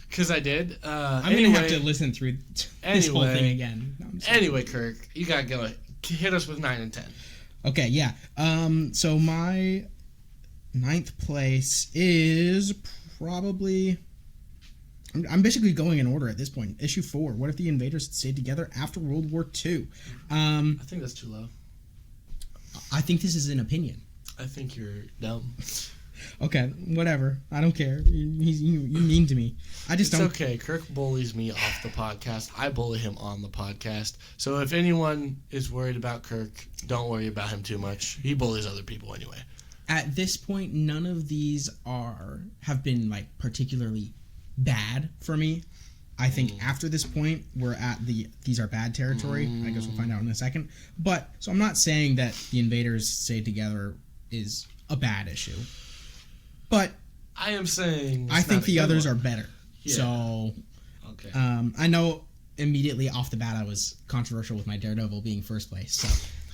Because I did. I'm gonna have to listen through this whole thing again. No, anyway, Kirk, you gotta go. Hit us with 9 and 10. Okay, yeah. So my 9th place is probably. I'm basically going in order at this point. Issue 4. What if the Invaders had stayed together after World War II? I think that's too low. I think this is an opinion. I think you're dumb. Okay, whatever. I don't care. You mean to me. I just don't. It's okay. Kirk bullies me off the podcast. I bully him on the podcast. So if anyone is worried about Kirk, don't worry about him too much. He bullies other people anyway. At this point, none of these have been particularly bad for me. I think after this point, we're at these are bad territory. I guess we'll find out in a second. But so I'm not saying that the Invaders Stay Together is a bad issue. But I am saying I think the others are better. Yeah. So okay. I know immediately off the bat I was controversial with my Daredevil being first place. So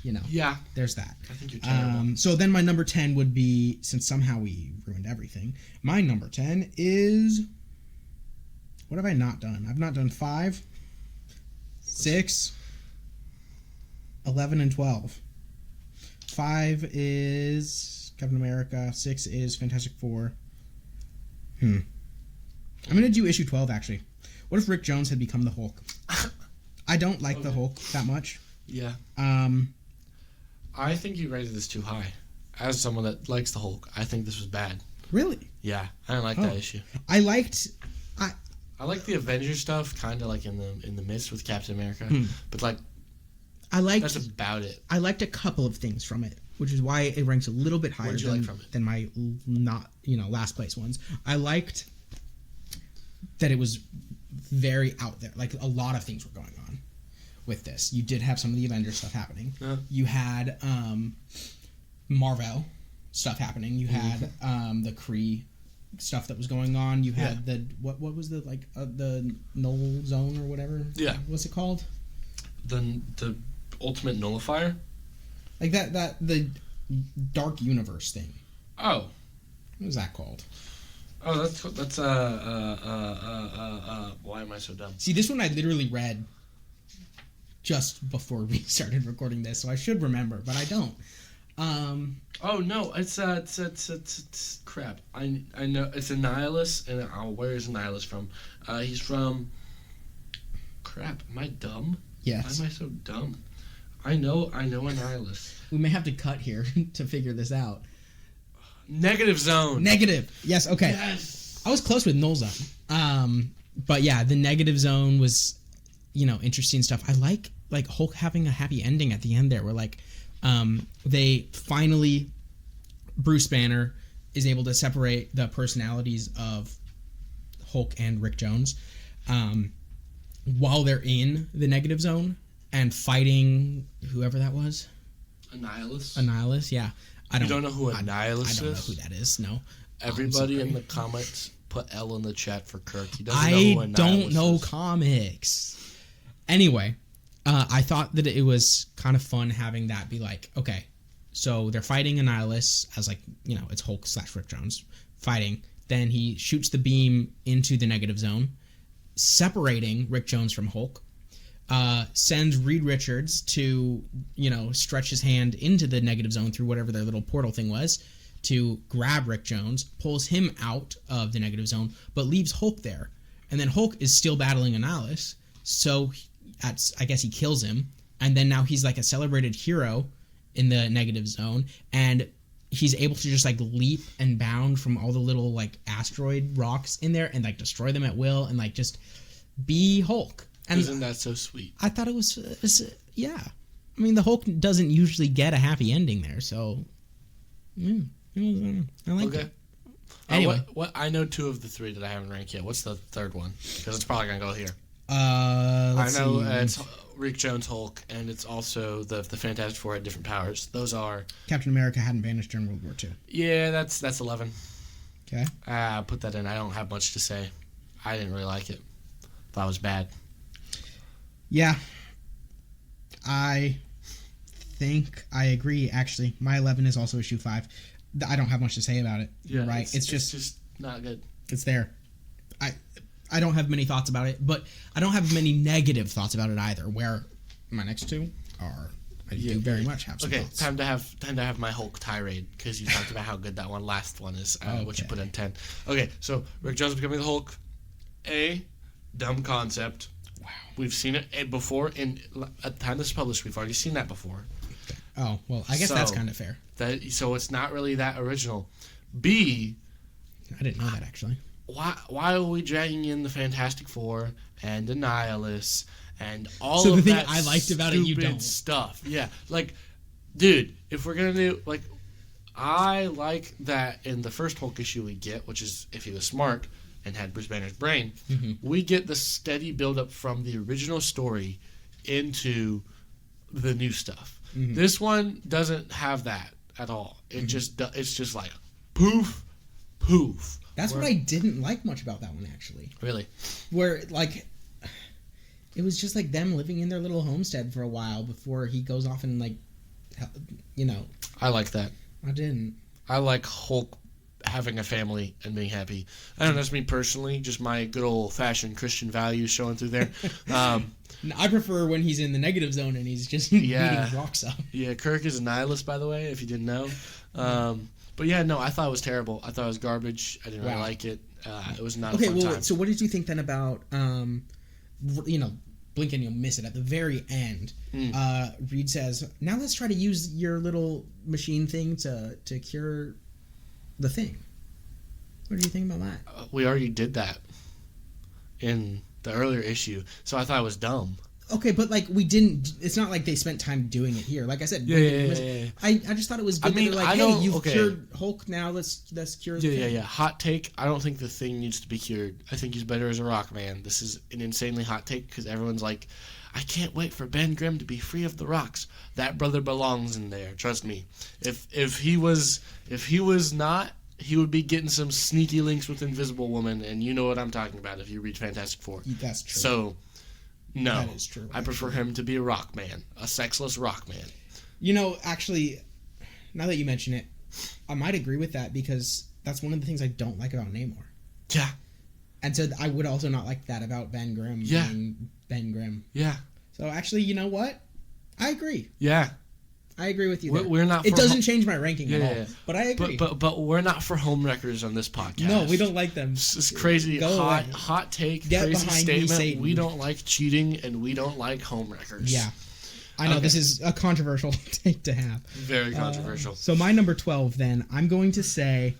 Yeah. There's that. I think you're terrible. So then my number 10 would be, since somehow we ruined everything, my number 10 is, what have I not done? I've not done 5, 6, 11, and 12. 5 is Captain America. 6 is Fantastic Four. I'm going to do issue 12, actually. What if Rick Jones had become the Hulk? I don't like the Hulk that much. Yeah. I think you rated this too high. As someone that likes the Hulk, I think this was bad. Really? Yeah, I didn't like that issue. I liked the Avengers stuff, kind of like in the midst with Captain America, but like that's about it. I liked a couple of things from it, which is why it ranks a little bit higher than my last place ones. I liked that it was very out there. Like, a lot of things were going on with this. You did have some of the Avengers stuff happening. Yeah. You had Marvel stuff happening. You had the Kree stuff that was going on. You had the what was the the null zone or whatever? Yeah. What's it called? The ultimate nullifier? Like the dark universe thing. Oh. What was that called? Oh, that's why am I so dumb? See, this one I literally read just before we started recording this, so I should remember, but I don't. Oh no, it's crap. I know it's Annihilus, and where is Annihilus from? He's from. Crap, am I dumb? Yes. Why am I so dumb? I know Annihilus. We may have to cut here to figure this out. Negative Zone. Negative. Yes. Okay. Yes. I was close with Null Zone. But yeah, the Negative Zone was, interesting stuff. I like Hulk having a happy ending at the end there, where they finally, Bruce Banner is able to separate the personalities of Hulk and Rick Jones, while they're in the Negative Zone and fighting whoever that was. Annihilus. Yeah. You don't know who Annihilus is? I don't know who that is, no. Everybody in the comments put L in the chat for Kirk. He doesn't know who Annihilus is. I don't know comics. Anyway, I thought that it was kind of fun having that be like, okay, so they're fighting Annihilus as it's Hulk / Rick Jones fighting. Then he shoots the beam into the Negative Zone, separating Rick Jones from Hulk. Sends Reed Richards to, stretch his hand into the Negative Zone through whatever their little portal thing was to grab Rick Jones, pulls him out of the Negative Zone, but leaves Hulk there. And then Hulk is still battling Annihilus, so I guess he kills him, and then now he's like a celebrated hero in the Negative Zone, and he's able to just leap and bound from all the little asteroid rocks in there and destroy them at will and just be Hulk. And isn't that so sweet? I thought it was yeah. I mean, the Hulk doesn't usually get a happy ending there, so I like it. Anyway, what I know 2 of the 3 that I haven't ranked yet. What's the third one? Because it's probably gonna go here. I know it's Rick Jones Hulk, and it's also the Fantastic Four had different powers. Those are Captain America hadn't vanished during World War II. Yeah, that's 11. Okay. Put that in. I don't have much to say. I didn't really like it. Thought it was bad. Yeah, I think I agree, actually. My 11 is also issue 5. I don't have much to say about it. Yeah, right. It's just not good. It's there. I don't have many thoughts about it, but I don't have many negative thoughts about it either, where my next 2 are... I do very much have some thoughts. Time to have my Hulk tirade, because you talked about how good that last one is, which you put in 10. Okay, so Rick Jones becoming the Hulk. Dumb concept. Wow. We've seen it before, and at the time this is published, we've already seen that before. Oh, well, I guess that's kind of fair. So it's not really that original. B... I didn't know that, actually. Why are we dragging in the Fantastic Four and Annihilus and all of that? So the thing I liked about it, you don't. Stuff. Yeah. Dude, if we're going to do... I like that in the first Hulk issue we get, which is if he was smart and had Bruce Banner's brain, we get the steady build-up from the original story into the new stuff. This one doesn't have that at all. It's just like poof, poof. That's what I didn't like much about that one, actually. Really? Where, it was just them living in their little homestead for a while before he goes off and, you know. I like that. I didn't. I like Hulk having a family and being happy. I don't know, that's me personally, just my good old-fashioned Christian values showing through there. I prefer when he's in the negative zone and he's just beating rocks up. Yeah, Kirk is a nihilist, by the way, if you didn't know. But yeah, no, I thought it was terrible. I thought it was garbage. I didn't really like it. It was not a fun time. So what did you think then about, blink and you'll miss it at the very end? Reed says, now let's try to use your little machine thing to cure the thing. What do you think about that? We already did that in the earlier issue, so I thought it was dumb. Okay, but like we didn't. It's not like they spent time doing it here. Like I said, I just thought it was good. I mean, that they're like, hey, you've cured Hulk. Now let's cure. The thing. Yeah. Hot take. I don't think the thing needs to be cured. I think he's better as a Rock Man. This is an insanely hot take because everyone's like, I can't wait for Ben Grimm to be free of the rocks. That brother belongs in there. Trust me. If he was not, he would be getting some sneaky links with Invisible Woman, and you know what I'm talking about if you read Fantastic Four. That's true. So. No, that is true. I prefer him to be a rock man, a sexless rock man. You know, actually, now that you mention it, I might agree with that because that's one of the things I don't like about Namor. Yeah. And so I would also not like that about Ben Grimm being Ben Grimm. Yeah. So actually, you know what? I agree. Yeah. I agree with you. We're not. It doesn't change my ranking at all. Yeah. But I agree. But we're not for homewreckers on this podcast. No, we don't like them. It's crazy. Hot take. Get crazy behind statement. me, Satan. We don't like cheating and we don't like homewreckers. Yeah. I know this is a controversial take to have. Very controversial. So my number 12 then, I'm going to say,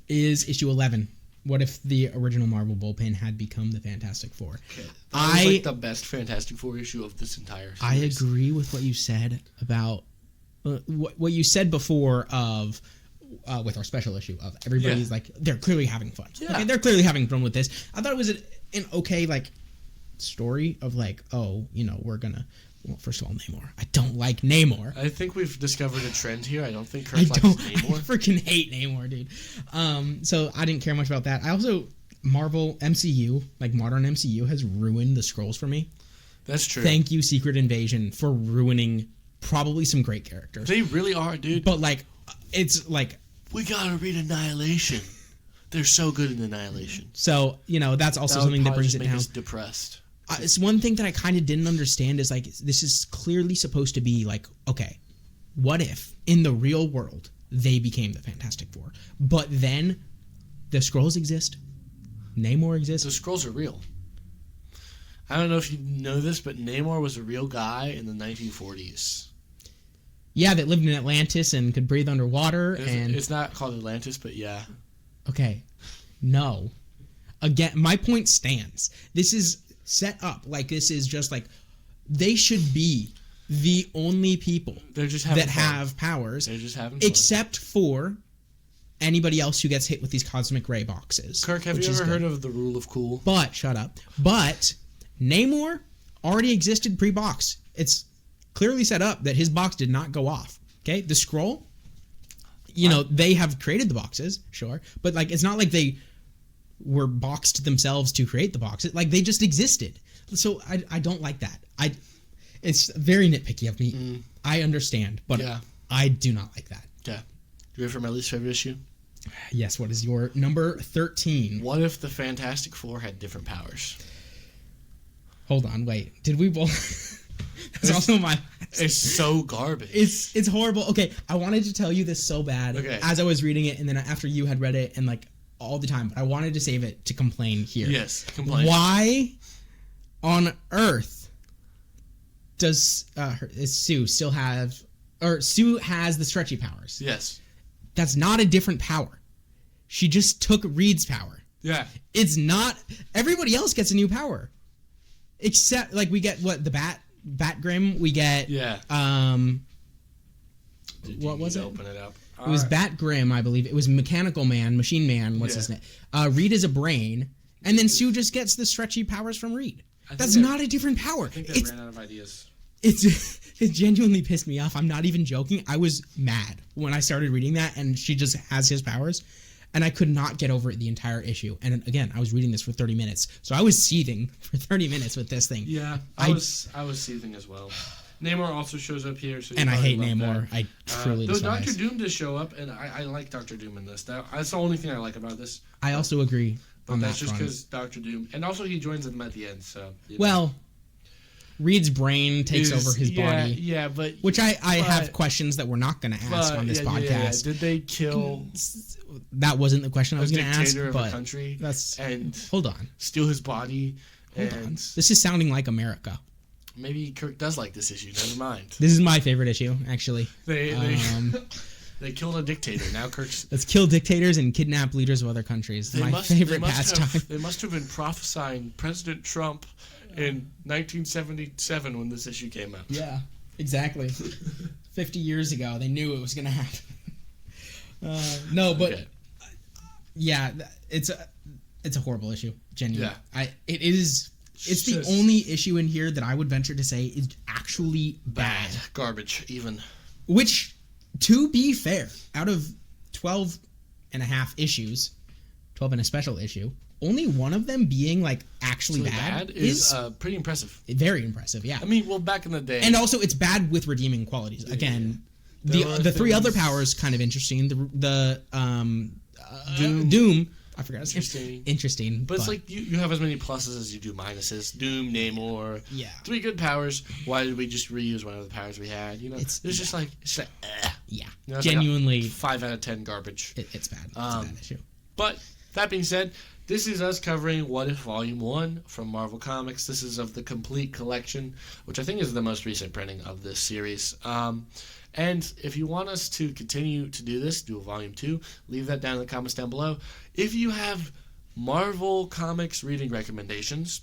is issue 11. What if the original Marvel Bullpen had become the Fantastic Four? Okay. That was like the best Fantastic Four issue of this entire series. I agree with what you said about what you said before of with our special issue of everybody's like they're clearly having fun. Yeah. Okay, they're clearly having fun with this. I thought it was an okay like story of like, oh, you know, we're gonna. Well, first of all, Namor. I don't like Namor. I think we've discovered a trend here. I don't think Kirk likes Namor. I freaking hate Namor, dude. So I didn't care much about that. I also Marvel MCU, like modern MCU, has ruined the Skrulls for me. That's true. Thank you, Secret Invasion, for ruining probably some great characters. They really are, dude. But like, it's like we gotta read Annihilation. They're so good in Annihilation. So you know that's also something that brings it down. Us depressed. It's one thing that I kind of didn't understand is like this is clearly supposed to be like, okay, what if in the real world they became the Fantastic Four, but then the Skrulls exist, Namor exists. The Skrulls are real. I don't know if you know this, but Namor was a real guy in the 1940s. Yeah, that lived in Atlantis and could breathe underwater. It's not called Atlantis, but yeah. Okay, no. Again, my point stands. This is set up like this is just like they should be the only people that have powers. They're just having fun. Except for anybody else who gets hit with these cosmic ray boxes. Kirk, have you ever heard of the rule of cool? But shut up. But Namor already existed pre-box. It's clearly set up that his box did not go off. Okay, the Skrull, you know, they have created the boxes, sure, but like it's not like they were boxed themselves to create the boxes. Like they just existed. So I don't like that. It's very nitpicky of me. I understand, but I do not like that. Yeah. You ready for my least favorite issue? Yes. What is your number 13? What if the Fantastic Four had different powers? Hold on. Wait. Did we both? That's also my. It's so garbage. It's horrible. Okay. I wanted to tell you this so bad as I was reading it, and then after you had read it, and like. All the time, but I wanted to save it to complain here. Yes, complain. Why on earth does Sue still have, or Sue has the stretchy powers? Yes. That's not a different power. She just took Reed's power. Yeah. It's not, everybody else gets a new power. Except, like, we get, what, the Batgrim, we get, what was it? Open it up. It was Batgrim, I believe. It was Mechanical Man, Machine Man, what's his name? Reed is a brain, and then Sue just gets the stretchy powers from Reed. That's not a different power. I think they ran out of ideas. It genuinely pissed me off. I'm not even joking. I was mad when I started reading that, and she just has his powers, and I could not get over it the entire issue. And again, I was reading this for 30 minutes, so I was seething for 30 minutes with this thing. Yeah, I was seething as well. Namor also shows up here. So and I hate Namor. I truly though despise. Doctor Doom does show up, and I like Doctor Doom in this. That's the only thing I like about this. I also agree. But that's just because Doctor Doom, and also he joins them at the end. So well, Reed's brain takes over his body. Yeah, but which I have questions that we're not going to ask on this podcast. Did they kill? That wasn't the question I was going to ask. Of but a country and hold on, steal his body. Hold on. This is sounding like America. Maybe Kirk does like this issue. Never mind. This is my favorite issue, actually. They killed a dictator. Now Kirk's... Let's kill dictators and kidnap leaders of other countries. My favorite pastime. They must have been prophesying President Trump in 1977 when this issue came out. Yeah, exactly. 50 years ago, they knew it was going to happen. No, but... Okay. Yeah, it's a horrible issue. Genuinely. Yeah. It is... It's the only issue in here that I would venture to say is actually bad. Garbage, even. Which, to be fair, out of 12 and a half issues, 12 and a special issue, only one of them being like actually bad is pretty impressive. Very impressive, yeah. I mean, well, back in the day. And also, it's bad with redeeming qualities. Again, the three other powers kind of interesting. Doom. I forgot his name. Interesting. But it's like you have as many pluses as you do minuses. Doom, Namor. Yeah. 3 good powers. Why did we just reuse one of the powers we had? You know, it's just like yeah. You know, genuinely like 5 out of 10 garbage. It's bad. It's a bad issue. But that being said, this is us covering What If Volume 1 from Marvel Comics. This is of the complete collection, which I think is the most recent printing of this series. And if you want us to continue to do this, do a Volume 2, leave that down in the comments down below. If you have Marvel Comics reading recommendations,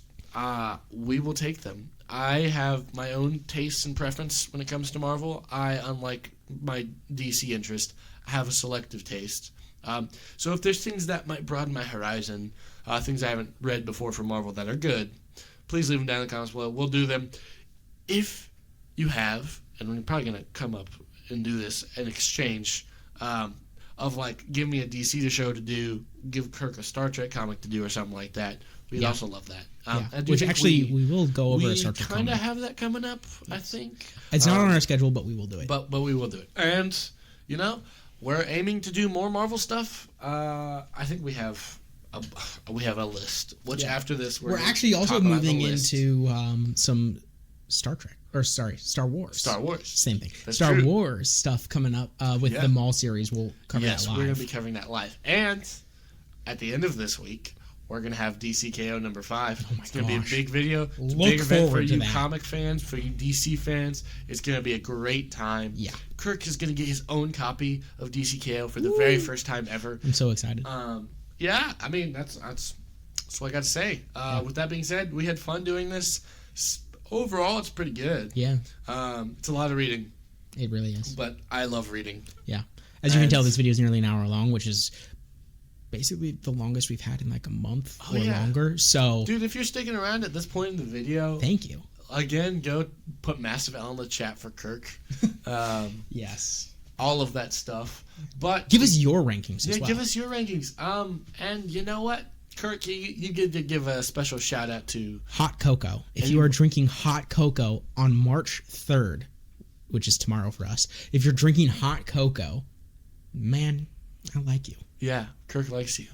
we will take them. I have my own tastes and preference when it comes to Marvel. Unlike my DC interest, have a selective taste. So if there's things that might broaden my horizon, things I haven't read before from Marvel that are good, please leave them down in the comments below. We'll do them. If you have, and we're probably going to come up and do this, an exchange of like, give me a DC show to do, give Kirk a Star Trek comic to do or something like that. We'd also love that. Which actually, we will go over a Star Trek comic. We kind of have that coming up, I think. It's not on our schedule, but we will do it. But we will do it. And, you know, we're aiming to do more Marvel stuff. I think we have a list. Which after this, we're actually also moving into some Star Trek. Or sorry, Star Wars. Star Wars. Same thing. That's Star Wars stuff coming up with the Maul series. We'll cover that live. Yes, we're going to be covering that live. And at the end of this week, we're going to have DCKO number 5. Oh my it's going to be a big video. It's a Look big event for you that. comic fans, for you DC fans. It's going to be a great time. Yeah. Kirk is going to get his own copy of DCKO for the very first time ever. I'm so excited. Yeah, I mean, that's what I got to say. With that being said, we had fun doing this. Overall, it's pretty good. Yeah. It's a lot of reading. It really is. But I love reading. Yeah. As you can tell, this video is nearly an hour long, which is basically the longest we've had in like a month or longer. So, dude, if you're sticking around at this point in the video, thank you. Again, go put Massive L in the chat for Kirk. Yes. All of that stuff. But give us your rankings as well. Give us your rankings. And you know what? Kirk, you get to give a special shout out to hot cocoa. If you are drinking hot cocoa on March 3rd, which is tomorrow for us, if you're drinking hot cocoa, man, I like you. Yeah, Kirk likes you.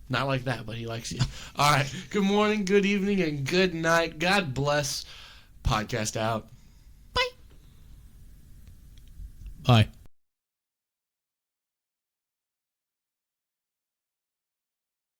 Not like that, but he likes you. All right. Good morning, good evening, and good night. God bless. Podcast out. Bye. Bye.